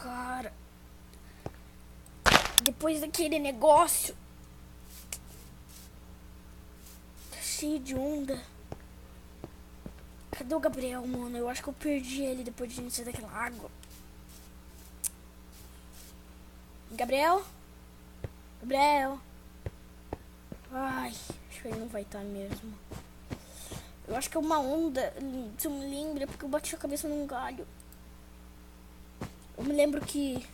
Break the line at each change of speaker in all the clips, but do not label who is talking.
cara. Depois daquele negócio. Tá cheio de onda. Cadê o Gabriel, mano? Eu acho que eu perdi ele depois de sair daquela água. Gabriel? Gabriel? Ai, acho que ele não vai estar mesmo. Eu acho que é uma onda, se eu me lembro, é porque eu bati a cabeça num galho. Eu me lembro que...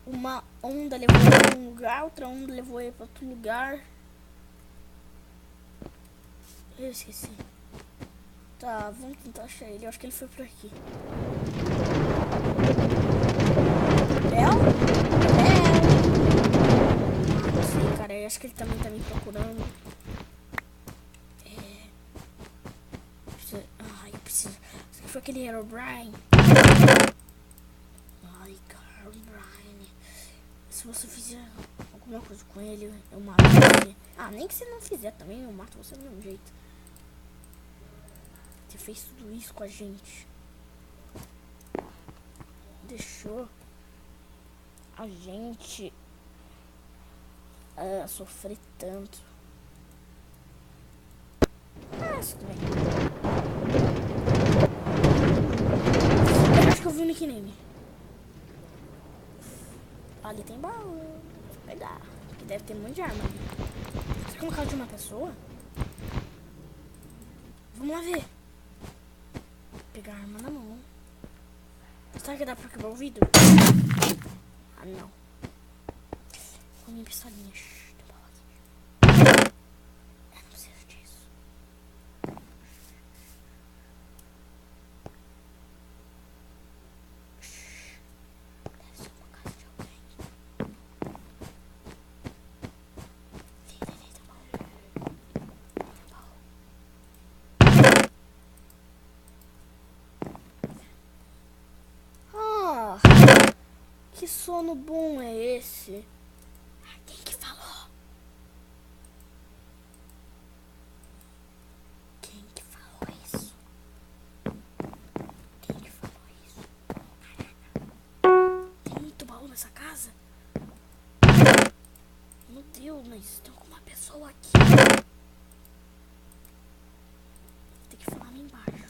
uma onda levou ele pra um lugar, outra onda levou ele pra outro lugar. Eu esqueci. Tá, vamos tentar achar ele. Eu acho que ele foi por aqui. Gabriel? Não sei, cara. Eu acho que ele também tá me procurando. Ai, eu preciso... Será que foi aquele Herobrine? Ai, cara, Herobrine. Se você fizer alguma coisa com ele, eu mato você. Ah, nem que você não fizer também, eu mato você do mesmo jeito. Você fez tudo isso com a gente. Deixou a gente sofrer tanto. Isso tudo bem. Eu acho que eu vi o nickname. Ali tem baú. Vou pegar. Porque deve ter um monte de arma ali. Será que é uma casa de uma pessoa? Vamos lá ver. Pegar a arma na mão. Será que dá pra quebrar o vidro? Ah, não. Com a minha pistolinha. Tem bala aqui. Eu não preciso disso. Deve ser uma casa de alguém. Tem baú. Tem baú. Que sono bom é esse? Quem que falou? Quem que falou isso? Quem que falou isso? Caraca. Tem muito baú nessa casa? Meu Deus, mas tem alguma pessoa aqui. Tem que falar lá embaixo.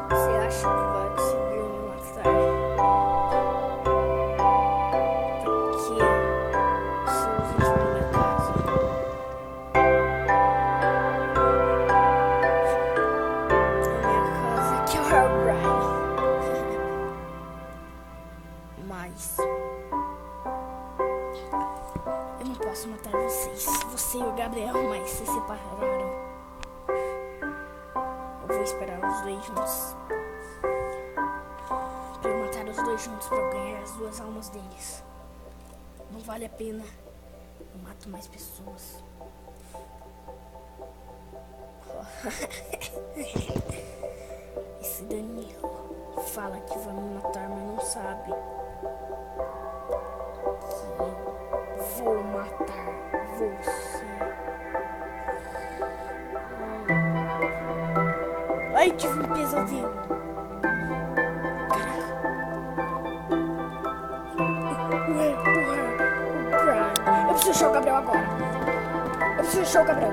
Você acha que vai conseguir me matar? Porque seus vídeos na minha casa. Na minha casa que é o Herobrine. Mas eu não posso matar vocês. Você e o Gabriel, mas se separaram. Eu vou esperar os dois juntos. Pra eu matar os dois juntos pra eu ganhar as duas almas deles. Não vale a pena. Eu mato mais pessoas. Esse Danilo fala que vai me matar, mas não sabe que eu vou matar você. Ai, tive um pesadelo. Caraca. O Brian. Eu preciso achar o Gabriel agora. Eu preciso achar o Gabriel.